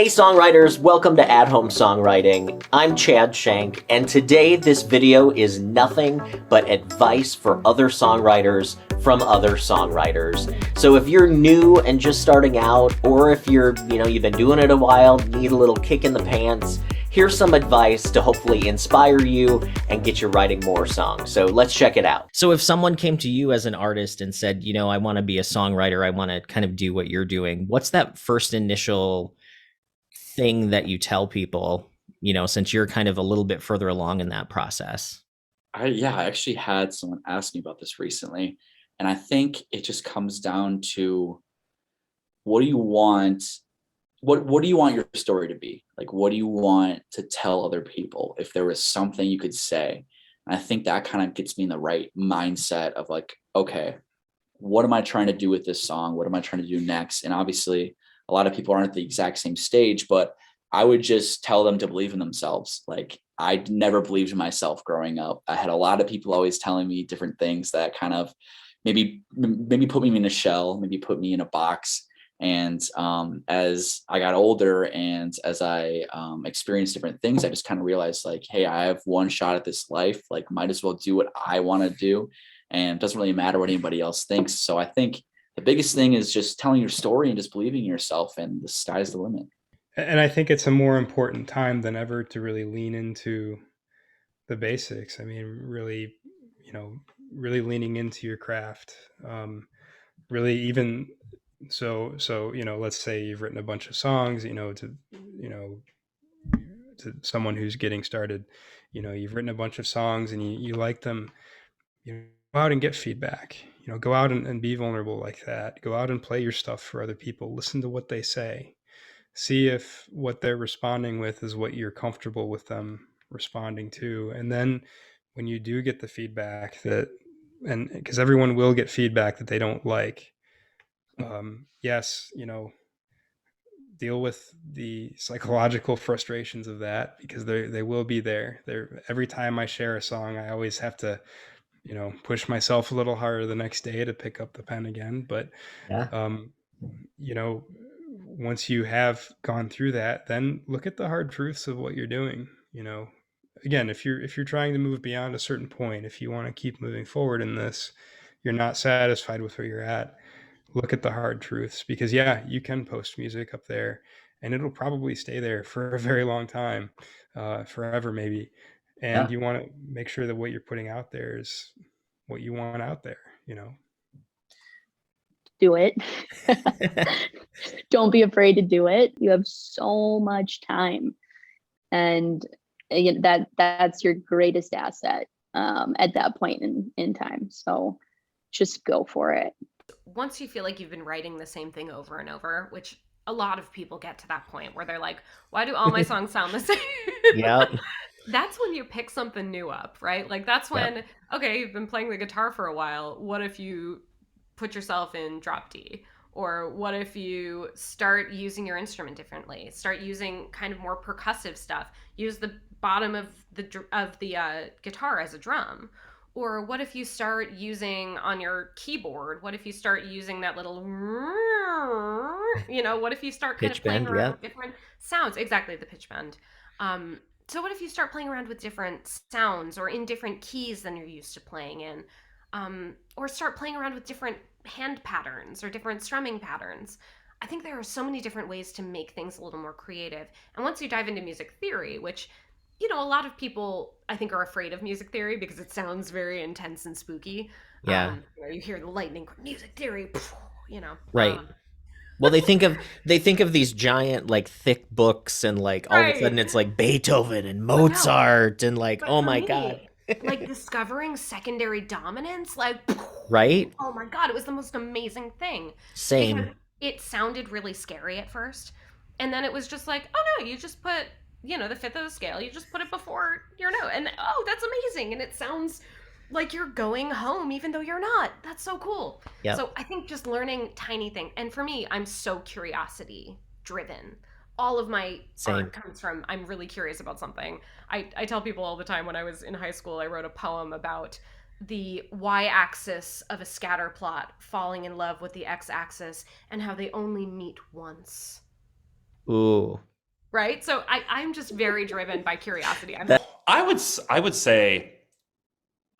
Hey songwriters, welcome to At Home Songwriting. I'm Chad Shank, and today this video is nothing but advice for other songwriters from other songwriters. So if you're new and just starting out, or if you've been doing it a while, need a little kick in the pants, here's some advice to hopefully inspire you and get you writing more songs. So let's check it out. So if someone came to you as an artist and said, I want to be a songwriter, I want to kind of do what you're doing, what's that first initial thing that you tell people, since you're kind of a little bit further along in that process? I actually had someone ask me about this recently, and I think it just comes down to what do you want what do you want your story to be? Like, what do you want to tell other people? If there was something you could say. And I think that kind of gets me in the right mindset of like, okay, what am I trying to do with this song? What am I trying to do next? And obviously, a lot of people aren't at the exact same stage, but I would just tell them to believe in themselves. Like, I never believed in myself growing up. I had a lot of people always telling me different things that kind of maybe put me in a shell, maybe put me in a box. And as I got older and as I experienced different things, I just kind of realized like, hey, I have one shot at this life. Like, might as well do what I want to do, and it doesn't really matter what anybody else thinks. So I think the biggest thing is just telling your story and just believing in yourself, and the sky's the limit. And I think it's a more important time than ever to really lean into the basics. I mean, really, you know, really leaning into your craft. Really, even let's say you've written a bunch of songs, you know, to someone who's getting started, you've written a bunch of songs and you like them, go out and get feedback. Go out and be vulnerable like that. Go out and play your stuff for other people. Listen to what they say. See if what they're responding with is what you're comfortable with them responding to. And then when you do get the feedback and because everyone will get feedback that they don't like, yes, deal with the psychological frustrations of that, because they will be there. Every time I share a song, I always have to, push myself a little harder the next day to pick up the pen again. But Yeah. um, you know, once you have gone through that, then look at the hard truths of what you're doing. Again, if you're trying to move beyond a certain point, if you want to keep moving forward in this, you're not satisfied with where you're at, look at the hard truths, because yeah, you can post music up there and it'll probably stay there for a very long time, forever maybe. And Yeah. you want to make sure that what you're putting out there is what you want out there, Do it. Don't be afraid to do it. You have so much time, and again, that's your greatest asset at that point in time. So just go for it. Once you feel like you've been writing the same thing over and over, which a lot of people get to that point where they're like, why do all my songs sound the same? Yep. That's when you pick something new up, right? Like that's Yep. when, okay, you've been playing the guitar for a while. What if you put yourself in drop D? Or what if you start using your instrument differently? Start using kind of more percussive stuff. Use the bottom of the guitar as a drum. Or what if you start using on your keyboard? What if you start using that little, what if you start kind of Pitch playing bend. around Yeah. with different sounds? Exactly, the pitch bend. So what if you start playing around with different sounds or in different keys than you're used to playing in? Or start playing around with different hand patterns or different strumming patterns. I think there are so many different ways to make things a little more creative. And once you dive into music theory, which a lot of people I think are afraid of music theory because it sounds very intense and spooky. Yeah. You hear the lightning music theory, you know. Right. Well, they think of these giant, like, thick books, and like all of a Right. sudden it's like Beethoven and But no, Mozart and like, but oh for my me, God. like discovering secondary dominance, like, Right? oh my God, it was the most amazing thing because Same. it sounded really scary at first. And then it was just like, oh no, you just put, the fifth of the scale, you just put it before your note. And oh, that's amazing. And it sounds like you're going home even though you're not. That's so cool. Yep. So I think just learning tiny things. And for me, I'm so curiosity driven. All of my Same. art comes from I'm really curious about something. I tell people all the time when I was in high school, I wrote a poem about the y-axis of a scatter plot falling in love with the x-axis and how they only meet once. Ooh. right? So I'm just very driven by curiosity. I would say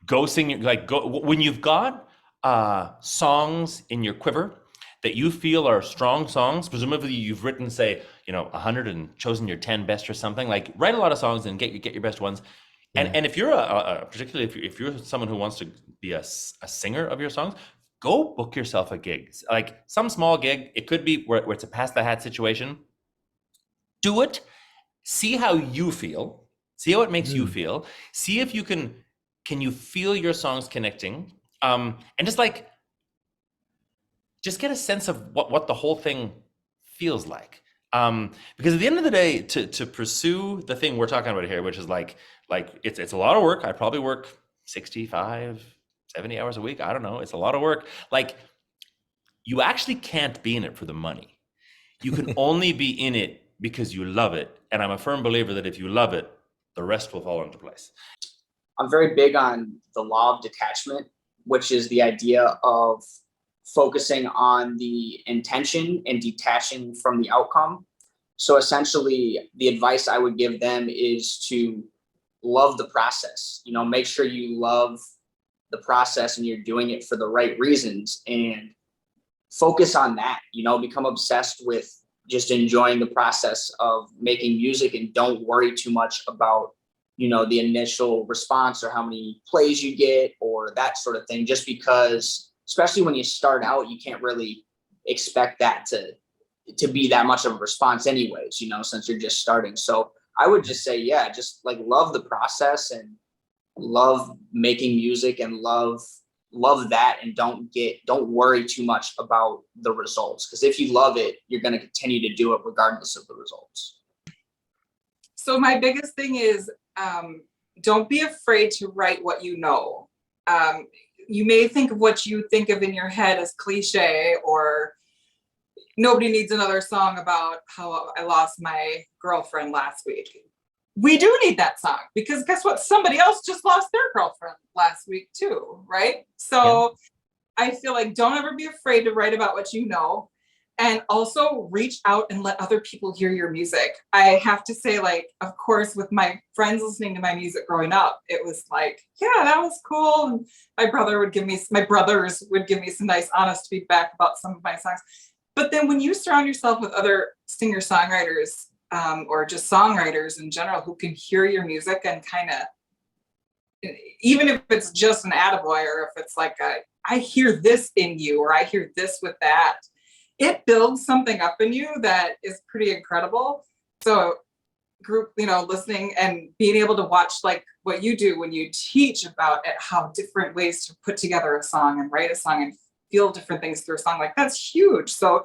go sing, go when you've got songs in your quiver that you feel are strong songs. Presumably you've written, say, 100 and chosen your 10 best or something. Like, write a lot of songs and get your best ones. Yeah. And if you're particularly if you're someone who wants to be a singer of your songs, go book yourself a gig, like some small gig. It could be where it's a pass the hat situation. Do it. See how you feel. See how it makes you feel. See if you can you feel your songs connecting, and just get a sense of what the whole thing feels like. Because at the end of the day, to pursue the thing we're talking about here, which is like it's a lot of work. I probably work 65, 70 hours a week. I don't know. It's a lot of work. Like, you actually can't be in it for the money. You can only be in it because you love it. And I'm a firm believer that if you love it, the rest will fall into place. I'm very big on the law of detachment, which is the idea of focusing on the intention and detaching from the outcome. So essentially, the advice I would give them is to love the process. Make sure you love the process and you're doing it for the right reasons, and focus on that. Become obsessed with just enjoying the process of making music, and don't worry too much about the initial response or how many plays you get or that sort of thing, just because, especially when you start out, you can't really expect that to be that much of a response anyways, since you're just starting. So I would just say, yeah, just like love the process and love making music and love that, and don't worry too much about the results, because if you love it, you're going to continue to do it regardless of the results. So my biggest thing is, don't be afraid to write what you know. You may think of what you think of in your head as cliche, or nobody needs another song about how I lost my girlfriend last week. We do need that song, because guess what? Somebody else just lost their girlfriend last week too, right? So yeah. I feel like don't ever be afraid to write about what you know, and also reach out and let other people hear your music. I have to say, like, of course, with my friends listening to my music growing up, it was like, yeah, that was cool. And my brothers would give me some nice, honest feedback about some of my songs. But then when you surround yourself with other singer-songwriters, or just songwriters in general who can hear your music and kind of, even if it's just an attaboy, or if it's like I hear this in you, or I hear this with that, it builds something up in you that is pretty incredible. So group, listening and being able to watch like what you do when you teach about how different ways to put together a song and write a song and feel different things through a song, like that's huge. So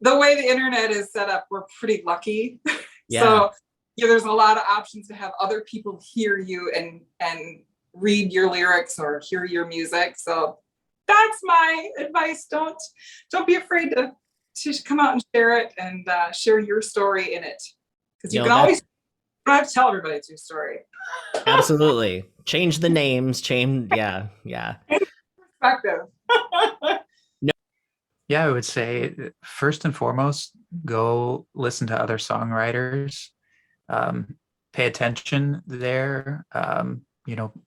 the way the internet is set up, we're pretty lucky. Yeah. So there's a lot of options to have other people hear you and read your lyrics or hear your music. So that's my advice. Don't be afraid to come out and share it, and share your story in it. Because you don't have to tell everybody it's your story. Absolutely. Change the names, yeah. Perspective. Yeah, I would say first and foremost, go listen to other songwriters, pay attention there,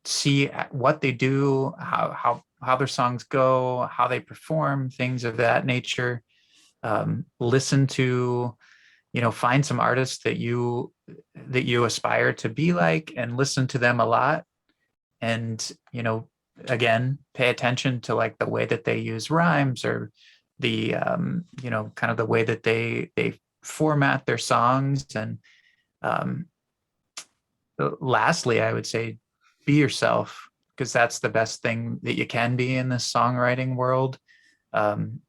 see what they do, how their songs go, how they perform, things of that nature. Listen to, find some artists that you aspire to be like, and listen to them a lot. And, again, pay attention to like the way that they use rhymes, or the kind of the way that they format their songs. And lastly, I would say be yourself, because that's the best thing that you can be in this songwriting world. I'm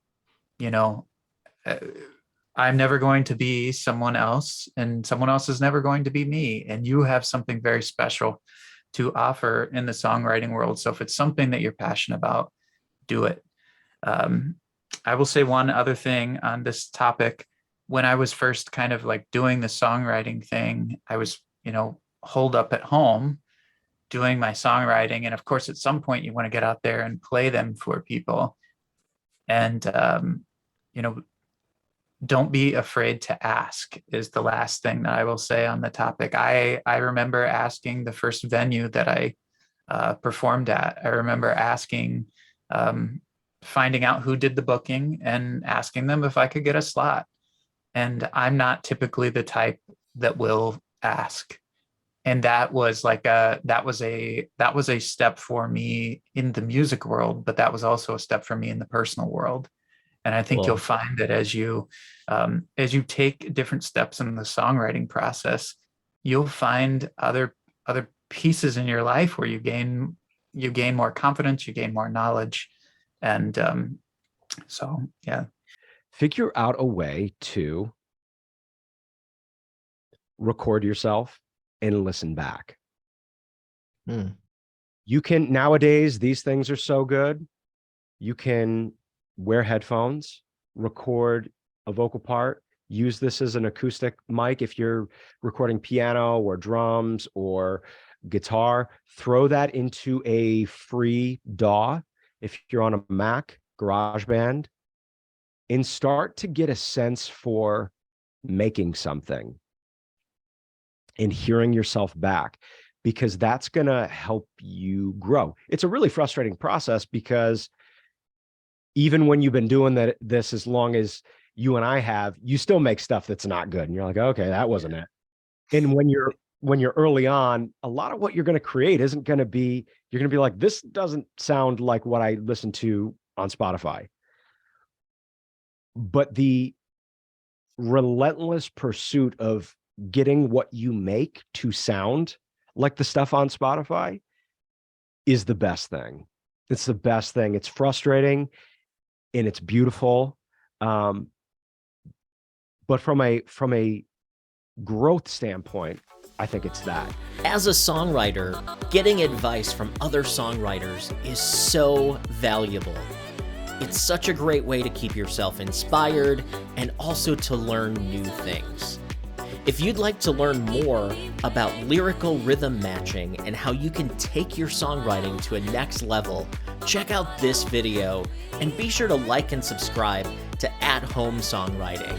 never going to be someone else, and someone else is never going to be me, and you have something very special to offer in the songwriting world. So if it's something that you're passionate about, do it. I will say one other thing on this topic. When I was first kind of like doing the songwriting thing, I was, holed up at home doing my songwriting. And of course, at some point you want to get out there and play them for people. And, don't be afraid to ask is the last thing that I will say on the topic. I remember asking the first venue that I performed at. I remember asking, finding out who did the booking and asking them if I could get a slot. And I'm not typically the type that will ask. And that was a step for me in the music world, but that was also a step for me in the personal world. And I think Cool. you'll find that as you take different steps in the songwriting process, you'll find other pieces in your life where you gain more confidence, you gain more knowledge, and so yeah. Figure out a way to record yourself and listen back. You can, nowadays, these things are so good. You can wear headphones, record a vocal part, use this as an acoustic mic. If you're recording piano or drums or guitar, throw that into a free DAW. If you're on a Mac, GarageBand, and start to get a sense for making something and hearing yourself back, because that's going to help you grow. It's a really frustrating process because even when you've been doing this as long as you and I have, you still make stuff that's not good. And you're like, okay, that wasn't it. And when you're early on, a lot of what you're going to create isn't going to be, you're going to be like, this doesn't sound like what I listen to on Spotify. But the relentless pursuit of getting what you make to sound like the stuff on Spotify is the best thing. It's the best thing. It's frustrating and it's beautiful. But from a growth standpoint, I think it's that. As a songwriter, getting advice from other songwriters is so valuable. It's such a great way to keep yourself inspired and also to learn new things. If you'd like to learn more about lyrical rhythm matching and how you can take your songwriting to a next level, check out this video and be sure to like and subscribe to Home Songwriting.